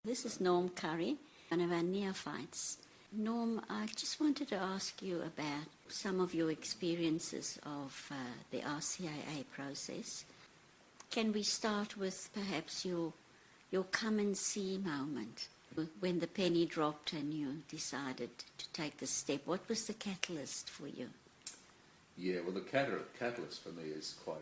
This is Norm Curry, one of our neophytes. Norm, I just wanted to ask you about some of your experiences of the RCIA process. Can we start with perhaps your come and see moment, when the penny dropped and you decided to take the step? What was the catalyst for you? Yeah, well, the catalyst for me is quite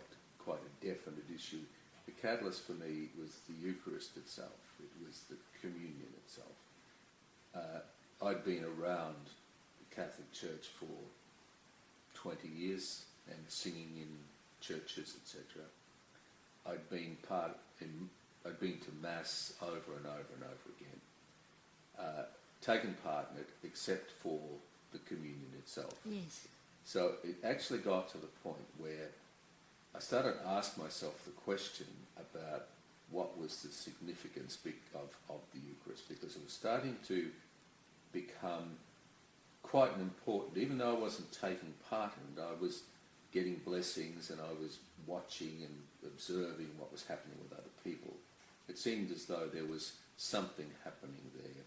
a definite issue. The catalyst for me was the Eucharist itself. It was the communion itself. I'd been around the Catholic Church for 20 years and singing in churches, etc. I'd been to Mass over and over and over again, taken part in it, except for the communion itself. Yes. So it actually got to the point where I started to ask myself the question about what was the significance of the Eucharist, because it was starting to become quite an important, even though I wasn't taking part in it, I was getting blessings and I was watching and observing what was happening with other people. It seemed as though there was something happening there.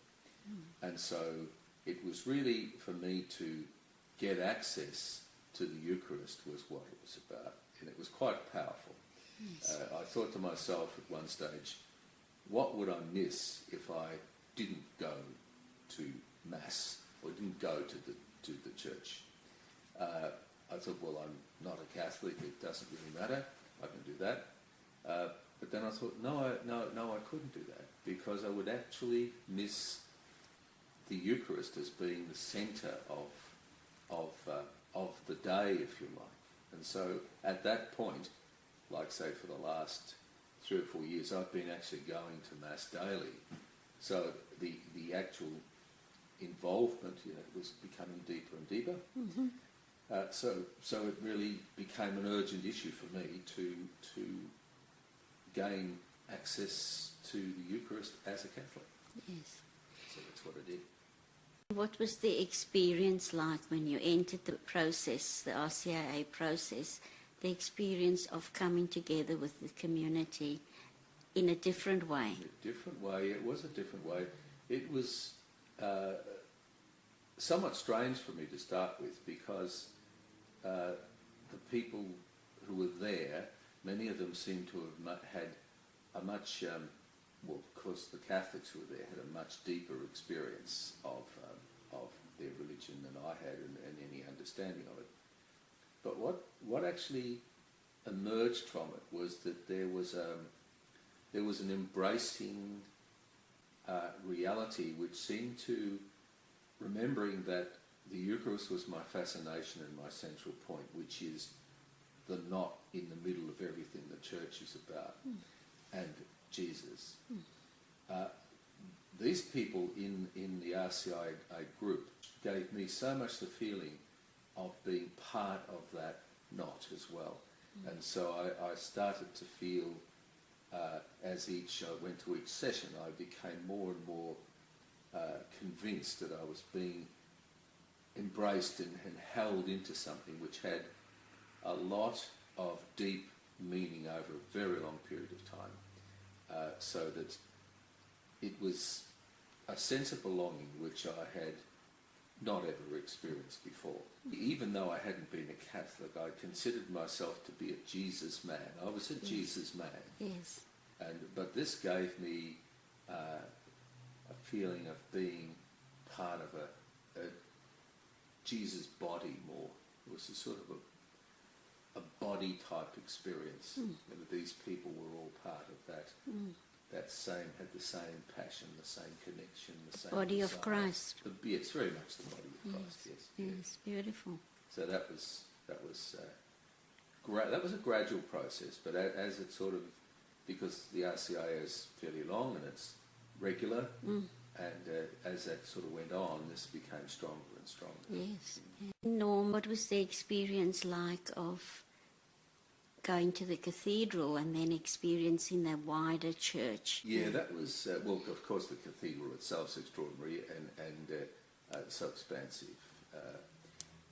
And so it was really for me to get access to the Eucharist was what it was about. And it was quite powerful. Yes. I thought to myself at one stage, what would I miss if I didn't go to Mass or didn't go to the church? I thought, well, I'm not a Catholic, it doesn't really matter, I can do that. But then I thought, no, I couldn't do that, because I would actually miss the Eucharist as being the centre of the day, if you like. And so at that point, like say for the last 3 or 4 years, I've been actually going to Mass daily. So the actual involvement, was becoming deeper and deeper. Mm-hmm. So it really became an urgent issue for me to gain access to the Eucharist as a Catholic. Yes. So that's what I did. What was the experience like when you entered the process, the RCIA process, the experience of coming together with the community in a different way? In a different way. It was a different way. It was somewhat strange for me to start with, because the people who were there, many of them seemed to have had a much, well, of course the Catholics who were there had a much deeper experience of their religion than I had, and any understanding of it. But what actually emerged from it was that there was an embracing reality which seemed to, remembering that the Eucharist was my fascination and my central point, which is the knot in the middle of everything the church is about, and Jesus. These people in the RCIA group gave me so much the feeling of being part of that knot as well. And so I started to feel, as I went to each session, I became more and more convinced that I was being embraced and held into something which had a lot of deep meaning over a very long period of time. So that it was a sense of belonging which I had not ever experienced before. Even though I hadn't been a Catholic, I considered myself to be a Jesus man. I was a Jesus man. Yes. But this gave me a feeling of being part of a Jesus body more. It was a sort of a body type experience. And these people were all part of that. That had the same passion, the same connection, the same body desire. of Christ. It's very much the body of Christ. Yes. Yes, beautiful. So that was a gradual process, but as it sort of, because the RCIA is fairly long and it's regular, and as that sort of went on, this became stronger and stronger. Yes. Norm, what was the experience like of going to the cathedral and then experiencing the wider church? Yeah, that was, well, of course the cathedral itself is extraordinary and so expansive.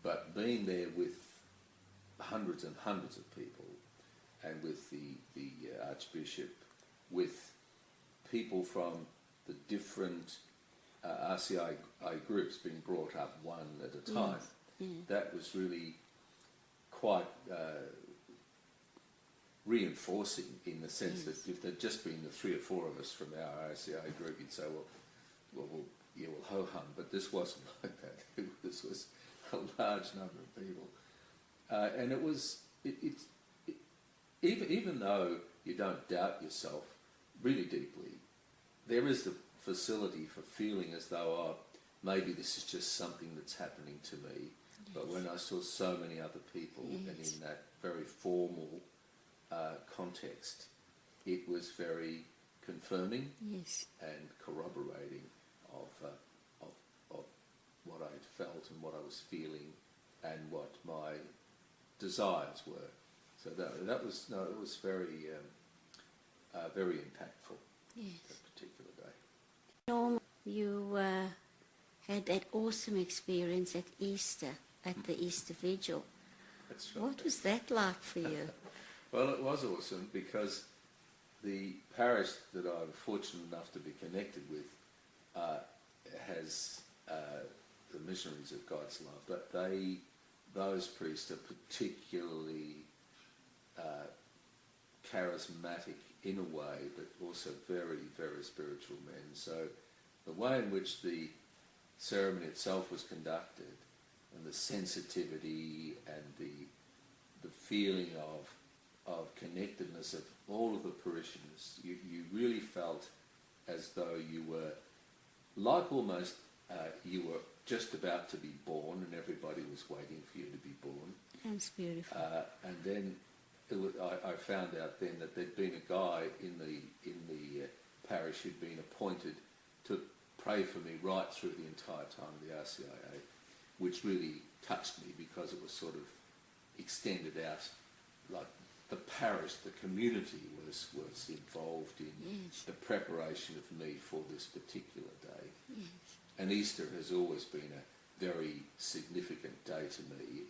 But being there with hundreds and hundreds of people, and with the Archbishop, with people from the different RCIA groups being brought up one at a time. Yes. Yeah. That was really quite reinforcing in the sense that if there'd just been the 3 or 4 of us from our RCIA group, you'd say, well, ho-hum. But this wasn't like that. This was a large number of people. And it was, even though you don't doubt yourself really deeply, there is the facility for feeling as though, maybe this is just something that's happening to me. Yes. But when I saw so many other people, and in that very formal context, it was very confirming and corroborating of what I'd felt and what I was feeling and what my desires were. So it was very very impactful. Yes. That particular day. Norm, you had that awesome experience at Easter, at the Easter Vigil. That's right. What was that like for you? Well, it was awesome because the parish that I'm fortunate enough to be connected with has the Missionaries of God's Love, but those priests are particularly charismatic in a way, but also very, very spiritual men. So the way in which the ceremony itself was conducted, and the sensitivity and the feeling of connectedness of all of the parishioners, you really felt as though you were like almost you were just about to be born, and everybody was waiting for you to be born. That's beautiful. And then I found out then that there'd been a guy in the parish who'd been appointed to pray for me right through the entire time of the RCIA, which really touched me because it was sort of extended out, like the parish, the community was involved in the preparation of me for this particular day. Yes. And Easter has always been a very significant day to me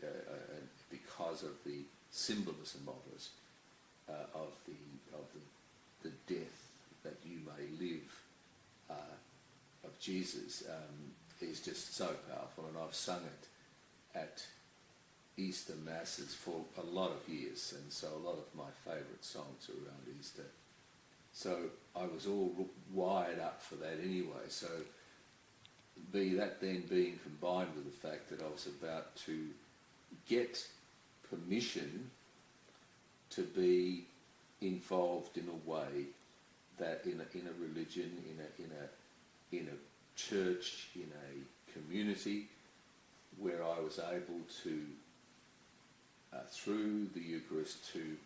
because of the symbolism of it, of the death that you may live of Jesus is just so powerful, and I've sung it at Easter masses for a lot of years, and so a lot of my favourite songs are around Easter. So I was all wired up for that anyway. So that then being combined with the fact that I was about to get permission to be involved in a way that in a religion, in a church, in a community, where I was able to, through the Eucharist, to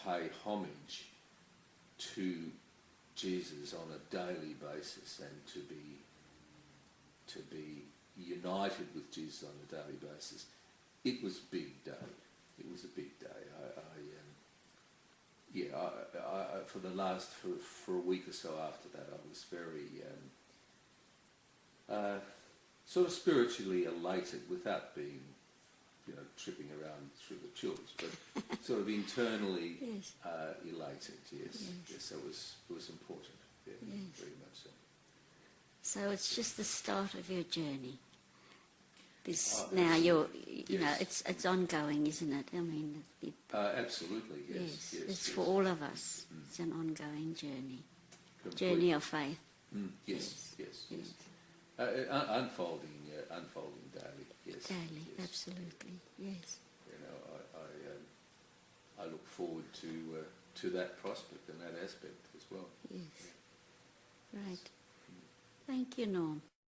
pay homage to Jesus on a daily basis, and to be united with Jesus on a daily basis. It was a big day. It was a big day. For a week or so after that, I was very sort of spiritually elated, without being, tripping around through the chills, but sort of internally elated. Yes, so it was important. Yeah, very much so. So it's just the start of your journey. It's ongoing, isn't it? I mean, absolutely, yes. It's for all of us. It's an ongoing journey, Completely. Journey of faith. Yes. Unfolding daily. Yes. Daily, absolutely. Yes. I look forward to that prospect and that aspect as well. Yes. Right. Thank you, Norm.